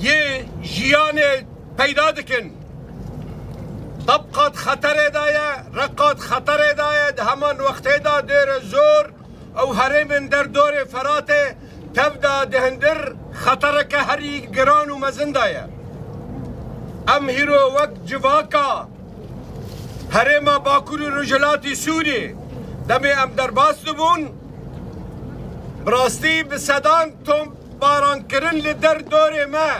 یه جیان پیدا دکن طبقات خطر دایه رقات خطر دایه ده همان وقتی دا دیر زور او هرمن در دور فراته تبدا دهندر خطر که هری گران و مزن دایه ام هیرو وقت جواکا هرما باکور رجلاتی سوری دمی ام در باست بون براستی بسدان توم باران کرن لدر دور ما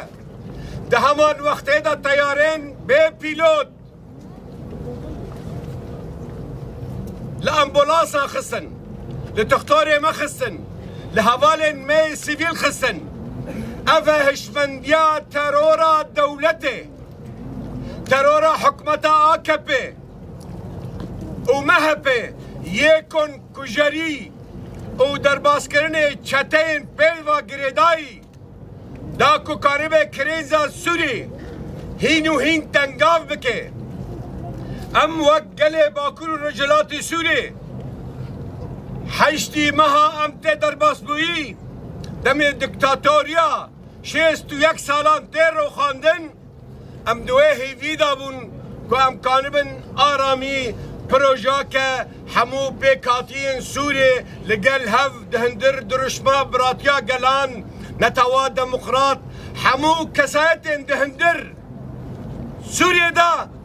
ده همان وقتی دا تیارین به پیلوت لأمبولانسا خستن لتختار ما خستن لهوال مي سيفيل خستن أفا هشمنديا ترورا دولته ترورا حكمتا آكبه ومهبه يكون كجري او درباس کرنه چتين بيلوا گريداي داكو كاربه كريزا سوري هينو هين تنگاف بكه ام وقت گله باکور رجلات سوری حشتی مها ام ته در باسبویی دم دیکتاتوریا 61 سالان تر رو خواندن ام دوه هیویدا بون که ام کانبن آرامی پروژا که همو پیکاتین سوری لگل هف دهندر درشما براتیا گلان نتوا دموکرات همو کسایت دهندر سوری دا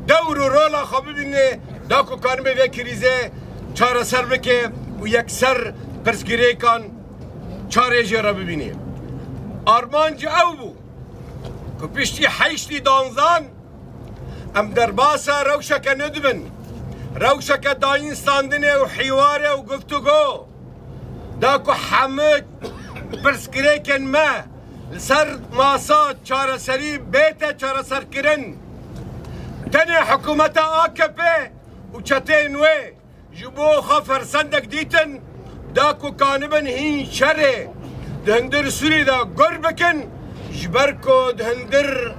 دور و رولا خواب ببینه داکو کانمه وی کریزه چاره سر بکه و یک سر پرسگیره کان چاره جرا ببینه آرمانج او بو که پیشتی حیشتی دانزان ام در باسا روشک ندبن روشک داین ستاندنه و حواره و گفتگو داکو حمد پرسگیره کن ما سر ماسا چاره سری بیت چاره سر کرن تاني حكومة AKP وشتين وي جبو خفر صندق ديتن داكو كانبن هين شري دهندر سوري دا قربكن جبركو دهندر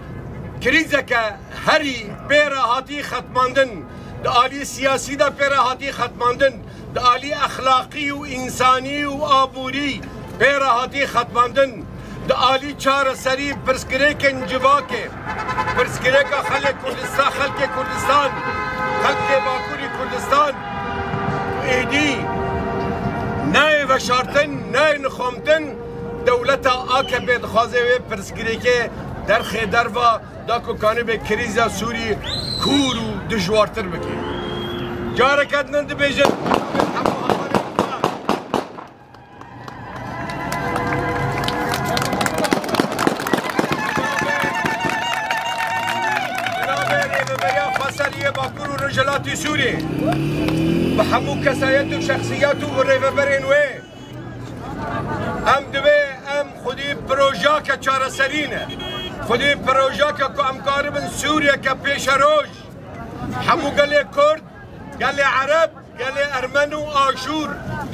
كريزكا هري بيرا هاتي ختماندن دا آلي سياسي دا بيرا هاتي ختماندن دا آلي أخلاقي وإنساني وآبوري بيرا هاتي ختماندن دا آلی چار سری پرسکریکن جواکه پرسکریکا خلق کردستان خلق باکوری کردستان ایدی نای وشارتن نای نخوامتن دولتا AKP دخوازه و پرسکریکه در خیدر و داکو کانه به کریزا سوری کور و دجوارتر بکی جارکت نند بیجن باكور ورجلاتي سوري بحمو كسايته وشخصياته والريفبرين وي ام دبي ام خدي بروجاكا چارة سرينة خدي بروجاكا كو ام قاربن سوريا كبيشروج حمو قال كرد قال عرب قال ارمن واشور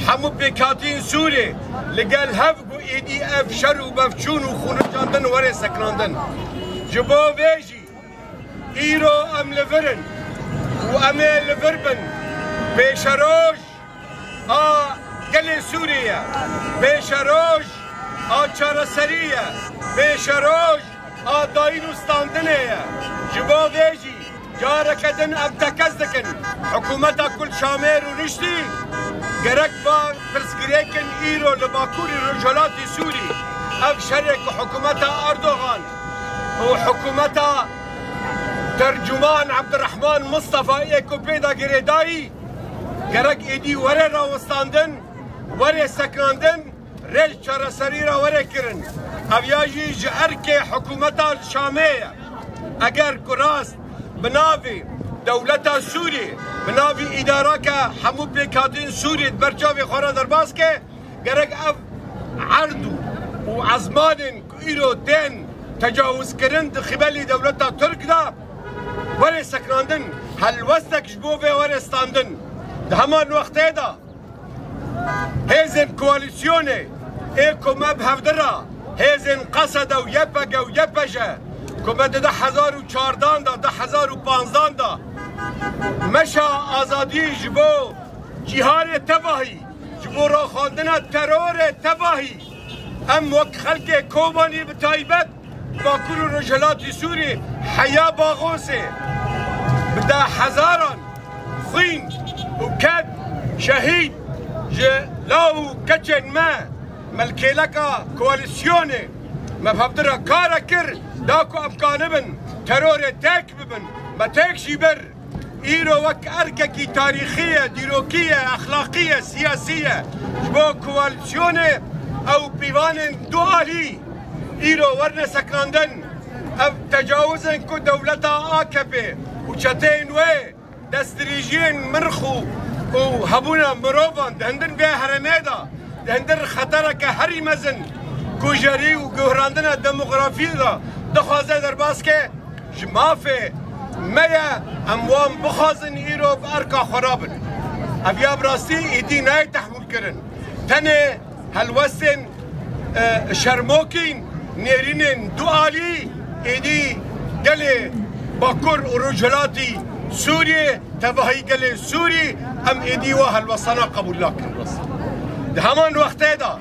حمو بكاتين سوري لقال هفقو ايدي افشر وبفشون وخونجاندن وري سكراندن جبو فيجي ايرو ام لفرن وامي لفربن بيشروج قلي سوريا بيشروج چارة سرية بيشروج داينو ستاندنية جبو فيجي جاركدن ابتكزدكن حكومتا كل شامير ونشتي قرق با فرسكريكن ايرو لباكوري رجلاتي سوري اف شرك حكومتا اردوغان وحكومتا ترجمان عبد الرحمن مصطفى ايكو بيدا جريداي قرق ايدي وري راوستاندن وري سكراندن ريل چارة سريرا وري كرن افياجي جعركي حكومتا الشامية اگر كراست بنافي دولتا سوري بنافي اداراكا حمو بيكاتين سوري برچاوي خورا درباسكي قرق اف عردو وعزمان ايرو دين تجاوز كرن دخبالي دولتا ترك دا وري سكراندن هل وستك جبوفي وري ستاندن ده همان وقته دا هيزن كواليسيوني ايكو مبهف درا هيزن قصد ويبقى ويبجا كما ده 1014 دا ده 1015 دا مشا آزادي جبو جهار تباهي جبو را خواندن ترور تباهي ام وك خلق كوباني بتايبت باكور الرجالات سوري حياة باغوسي بدا حزارا خين وكاد شهيد لاو كتشن ما ملكيلكا كواليسيوني ما بهبدرها كارا كر داكو افكانبن ترور تاك ببن ما تاكشي بر ايرو وك ارككي تاريخية ديروكية اخلاقية سياسية جبو كواليسيوني او بيوان دوالي ايرو ورنا سكراندن او تجاوزن كو دولتا آكبه وشتين وي دستريجين مرخو وهبونا مروفان دهندن بها هرميدا دهندن خطرك هري مزن كوجري وقهراندنا ديموغرافي دا دخوازه در باسكه جمافه ميا اموام بخازن ايرو باركا خرابن ابيا براستي ايدي ناي تحمل كرن تنه هالوسن شرموكين نيرينن دوالي ايدي قالي باكور ورجلاتي سوريا تبهي قالي سوري ام ايدي وهالوصنا قبول لكن ده همان وقت هذا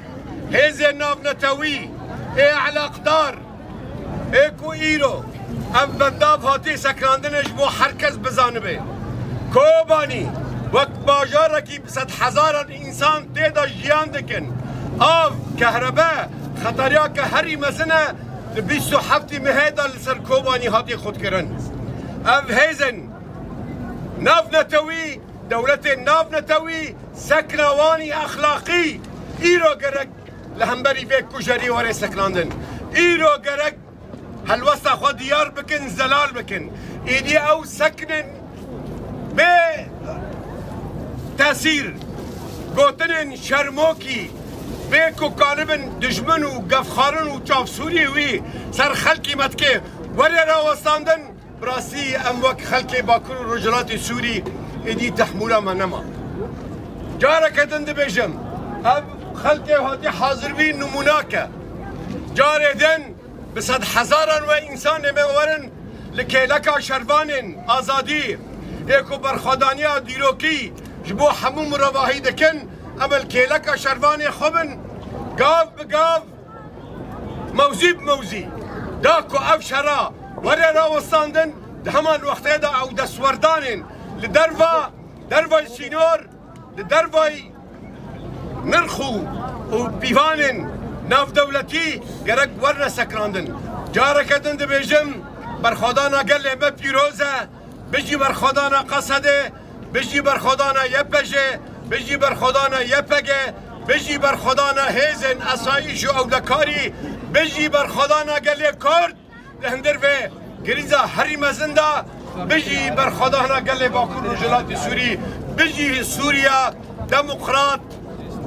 هذا الناف نتوي ايه على اقدار ايكو ايرو ام بنداف هاتي سكراندن جبو حركز بزانبه كوباني وقت باجاركي بسد حزارا انسان تيدا جيان دكن آف كهرباء خطريا كهري مزنه لبيسو حفتي مهيدا لسر كوباني هاتي خود كرن اف هيزن ناف نتوي دولتي ناف نتوي سكنواني اخلاقي ايرو قرق لهمبري فيك كجري وري سكراندن ايرو قرق هالوسط خو ديار بكن زلال بكن ايدي او سكنن ب تاثير قوتنن شرموكي بيكو كانبن دجمن وقفخارن وشاف سوري وي سر خلقي متكي وري راوستاندن براسي اموك خلقي باكر رجلات سوري ايدي تحمولا منما جارك دند بيجم اب خلقي هاتي حاضر بين نموناكا جاري دن بصد حزارا وانسان مورن لكيلكا شربان ازادي ايكو برخدانيا ديروكي جبو حموم رواهي دكن اما الكيلكا شربان خبن قاف بقاف موزي بموزي داكو افشرا ورا راوستاندن همان وقت هذا او دسوردانن لدرفا سينور لدرفا نرخو وبيفانن ناف دولتي قرق ورنا سكراندن جارك دند بيجم برخدانا قال ما بيروزه بيجي برخدانا قصده بيجي برخدانا يبجه بيجي برخدانا يبگه بيجي برخدانا هيزن اسايش او دكاري بيجي برخدانا قال كرد لهندر في گریزا هری مزندا بيجي برخدانا قال باكور رجلات سوري بيجي سوريا ديمقراط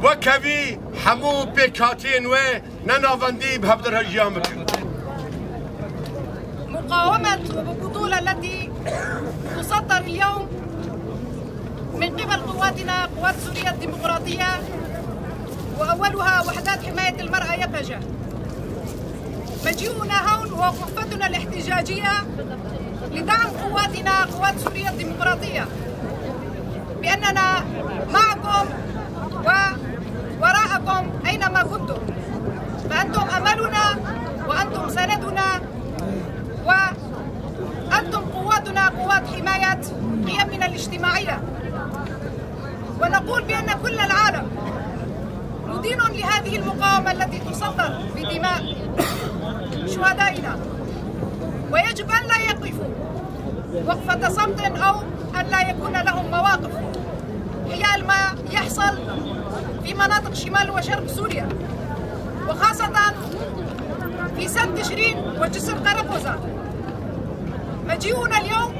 وكبي حمو بكاتين و ننافندي بهبدر هجيام مقاومة وبطولة التي تصدر اليوم من قبل قواتنا قوات سوريا الديمقراطية وأولها وحدات حماية المرأة يبجة. مجيئنا هون ووقفتنا الاحتجاجية لدعم قواتنا قوات سوريا الديمقراطية بأننا معكم ووراءكم أينما كنتم، فأنتم أملنا وأنتم سندنا وأنتم قواتنا قوات حماية قيمنا الاجتماعية. ونقول بأن كل العالم مدين لهذه المقاومة التي تصدر بدماء شهدائنا، ويجب أن لا يقفوا وقفة صمت أو أن لا يكون لهم مواقف حيال ما يحصل في مناطق شمال وشرق سوريا، وخاصة في سد تشرين وجسر قرقوزة. مجيئنا اليوم